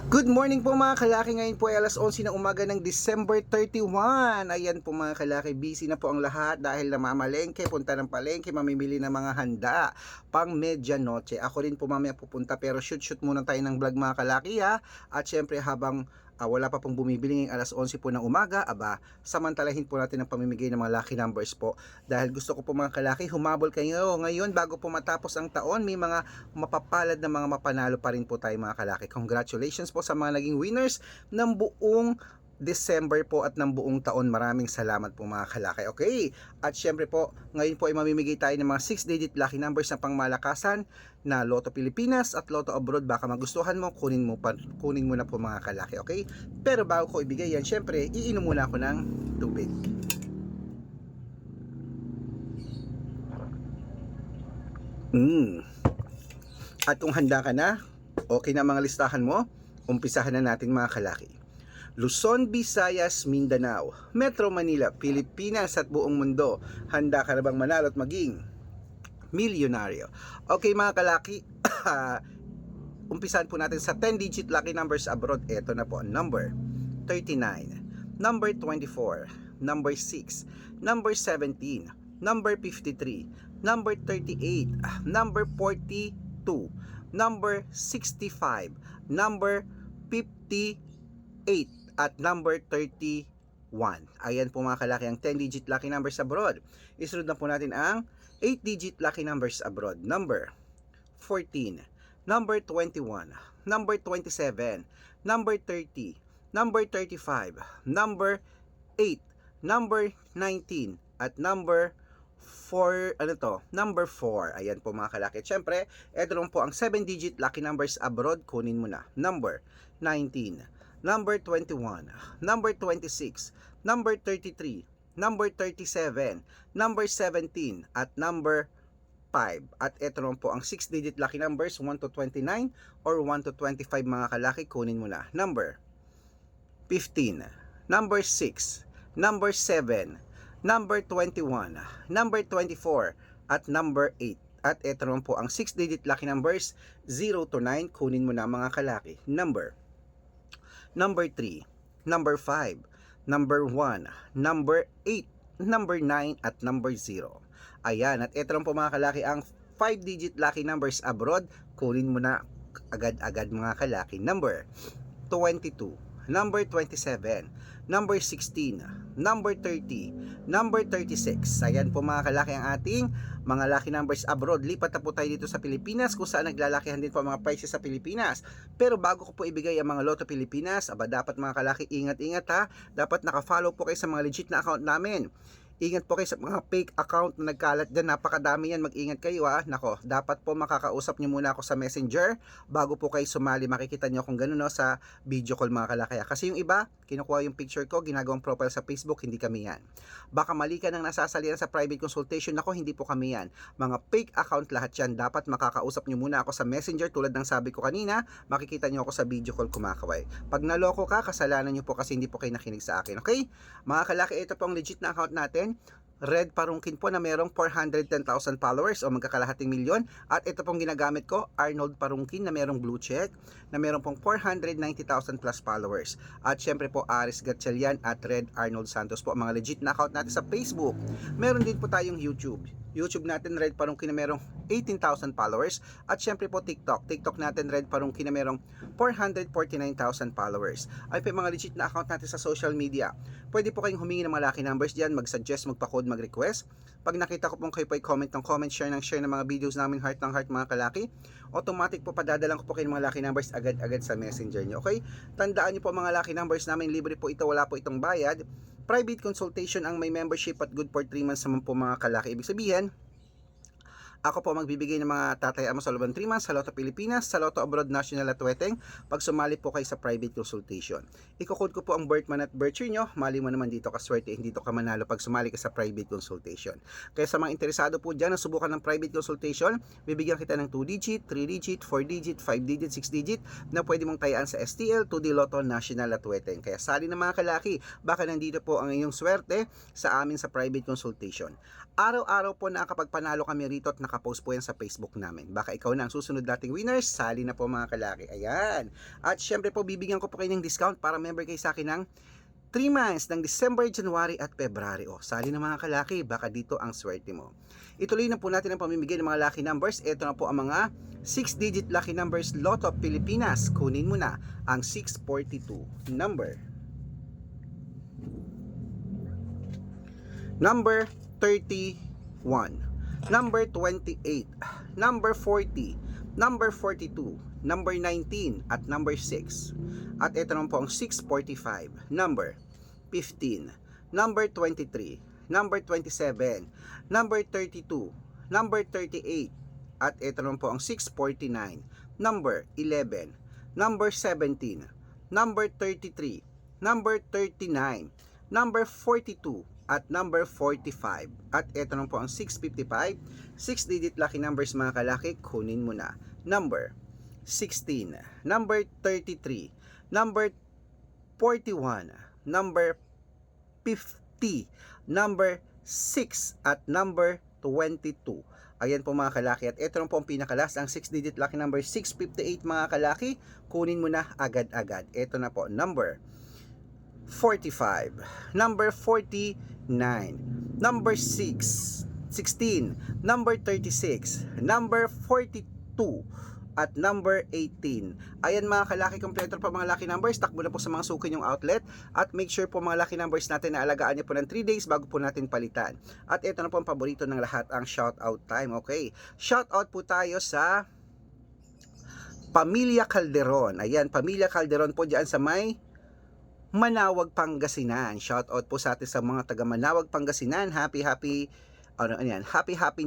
Good morning po mga kalaki, ngayon po ay alas 11 ng umaga ng December 31. Ayan po mga kalaki, busy na po ang lahat dahil namamalengke, punta ng palengke, mamimili ng mga handa pang medianoche. Ako rin po mamaya pupunta pero shoot muna tayo ng vlog mga kalaki ha. At syempre habang wala pa pong bumibili ngayong alas 11 po ng umaga, samantalahin po natin ang pamimigay ng mga lucky numbers po. Dahil gusto ko po mga kalaki, humabol kayo ngayon bago po matapos ang taon, may mga mapapalad na mga mapanalo pa rin po tayo mga kalaki. Congratulations po sa mga naging winners ng buong December po at ng buong taon. Maraming salamat po mga kalaki. Okay, at syempre po ngayon po ay mamimigay tayo ng mga 6-digit lucky numbers na pangmalakasan na Lotto Pilipinas at Lotto Abroad. Baka magustuhan mo, kunin mo na po mga kalaki. Okay, pero bago ko ibigay yan, syempre iinom muna ako ng tubig. At kung handa ka na, okay na mga listahan mo, umpisahan na natin mga kalaki. Luzon, Visayas, Mindanao, Metro Manila, Pilipinas at buong mundo. Handa ka na bang manalo at maging milyonaryo? Okay mga kalaki, umpisahan po natin sa 10-digit lucky numbers abroad. Ito na po, number 39, number 24, number 6, number 17, number 53, number 38, number 42, number 65, number 58, at number 31. Ayan po mga kalaki ang 10-digit lucky numbers abroad. Isunod na po natin ang 8-digit lucky numbers abroad. Number 14, number 21, number 27, number 30, number 35, number 8, number 19, at number 4, number 4. Ayan po mga kalaki. Siyempre, ito lang po ang 7-digit lucky numbers abroad. Kunin mo na. Number 19, number 21, number 26, number 33, number 37, number 17, at number 5. At ito naman po ang 6-digit lucky numbers 1 to 29 or 1 to 25 mga kalaki. Kunin mo na. Number 15, number 6, number 7, number 21, number 24, at number 8. At ito naman po ang 6-digit lucky numbers 0 to 9. Kunin mo na mga kalaki. Number 3, number 5, number 1, number 8, number 9, at number 0. Ayan, at ito lang po mga kalaki ang 5-digit lucky numbers abroad. Kunin mo na agad-agad mga kalaki. Number 22, number 27, number 16, number 30, number 36. Ayan po mga kalaki ang ating mga lucky numbers abroad. Lipat na po tayo dito sa Pilipinas kung saan naglalakihan din po ang mga prices sa Pilipinas. Pero bago ko po ibigay ang mga Lotto Pilipinas, dapat mga kalaki ingat-ingat ha. Dapat nakafollow po kayo sa mga legit na account namin. Ingat po kayo sa mga fake account na nagkalat dyan. Napakadami yan. Mag-ingat kayo ha. Nako, dapat po makakausap nyo muna ako sa Messenger bago po kayo sumali. Makikita nyo kung gano'n sa video call mga kalaki. Kasi yung iba, kinukuha yung picture ko, ginagawang profile sa Facebook, hindi kami yan. Baka mali ka nang nasasalihan sa private consultation. Nako, hindi po kami yan. Mga fake account lahat yan. Dapat makakausap nyo muna ako sa Messenger. Tulad ng sabi ko kanina, makikita nyo ako sa video call kumakaway. Pag naloko ka, kasalanan nyo po kasi hindi po kayo nakinig sa akin. Okay? Mga kalaki, ito po ang legit na account natin. Red Parungkin po na merong 410,000 followers o magkakalahating milyon. At ito pong ginagamit ko, Arnold Parungkin na merong blue check na merong pong 490,000 plus followers. At syempre po Aris Gatchalian at Red Arnold Santos po, mga legit na account natin sa Facebook. Meron din po tayong YouTube natin Red Parungkin na merong 18,000 followers. At syempre po TikTok natin Red Parungkin na merong 449,000 followers. Ay po mga legit na account natin sa social media. Pwede po kayong humingi ng mga lucky numbers diyan, mag-suggest, magpa-code, mag-request. Pag nakita ko pong kayo po ay comment ng comment, share ng mga videos namin, heart ng heart mga kalaki, automatic po padadalan ko po kayo ng mga lucky numbers agad-agad sa Messenger nyo. Okay? Tandaan nyo po mga lucky numbers namin, libre po ito, wala po itong bayad. Private consultation ang may membership at good for 3 months naman po mga kalaki. Ibig sabihin, ako po magbibigay ng mga tatayaan mo sa loob ng 3 months sa Lotto Pilipinas, sa Lotto Abroad National at Weteng pag sumali po kayo sa private consultation. Iko-code ko po ang birth month at birth year nyo. Mali mo naman dito kaswerte, hindi dito ka manalo pag sumali ka sa private consultation. Kaya sa mga interesado po dyan na subukan ng private consultation, bibigyan kita ng 2-digit, 3-digit, 4-digit, 5-digit, 6-digit na pwede mong tayaan sa STL, 2D Lotto National at Weteng. Kaya sali na mga kalaki, baka nandito po ang inyong swerte sa amin sa private consultation. Araw-araw po nakakapagpanalo kami rito at nakapost po yan sa Facebook namin. Baka ikaw na ang susunod nating winners, sali na po mga kalaki. Ayan. At syempre po, bibigyan ko po kayo ng discount para member kayo sa akin ng 3 months ng December, January at February. O, sali na mga kalaki, baka dito ang swerte mo. Ituloy na po natin ang pamimigay ng mga lucky numbers. Ito na po ang mga 6-digit lucky numbers Lotto Pilipinas. Kunin mo na ang 642 number. Number 31, number 28, number 40, number 42, number 19, at number 6. At ito naman po ang 645, number 15, number 23, number 27, number 32, number 38, at ito naman po ang 649, number 11, number 17, number 33, number 39, number 42, at number 45. At ito naman po ang 655, 6-digit lucky numbers mga kalaki, kunin mo na. Number 16, number 33, number 41, number 50, number 6, at number 22. Ayan po mga kalaki. At ito naman po ang pinakalas, ang 6-digit lucky number 658 mga kalaki, kunin mo na agad-agad. Ito na po, number 45, number 49, number 16, number 36, number 42, at number 18. Ayan mga kalaki, kompleto pa mga lucky numbers. Takbo na po sa mga suki yung outlet. At make sure po mga lucky numbers natin na alagaan nyo po ng 3 days bago po natin palitan. At ito na po ang paborito ng lahat, ang shoutout time. Okay, shoutout po tayo sa Pamilya Calderon. Ayan, Pamilya Calderon po dyan sa may Manawag, Pangasinan. Shout out po sa atin sa mga taga Manawag, Pangasinan. Happy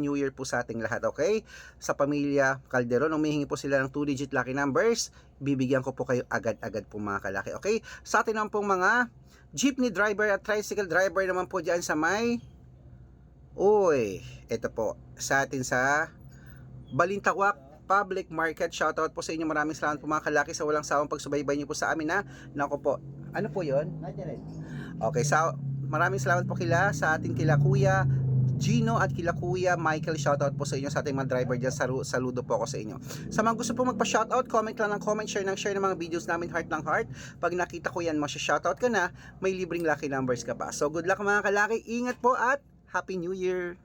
New Year po sa ating lahat, okay? Sa Pamilya Calderon, umihingi po sila ng 2-digit lucky numbers. Bibigyan ko po kayo agad-agad po mga kalaki, okay? Sa atin naman pong mga jeepney driver at tricycle driver naman po diyan sa may ito po, sa atin sa Balintawak Public Market. Shoutout po sa inyo. Maraming salamat po mga kalaki sa walang sawang pagsubaybay niyo po sa amin na. Nako po. Ano po 'yon? Okay, maraming salamat po sa ating kila Kuya Gino at kila Kuya Michael. Shoutout po sa inyo sa ating mga driver diyan. Saludo po ako sa inyo. Sa mga gusto po magpa-shoutout, comment lang ng comment, share ng mga videos namin, heart ng heart. Pag nakita ko yan, masya-shoutout ka na, may libreng lucky numbers ka pa. So good luck mga kalaki. Ingat po at Happy New Year.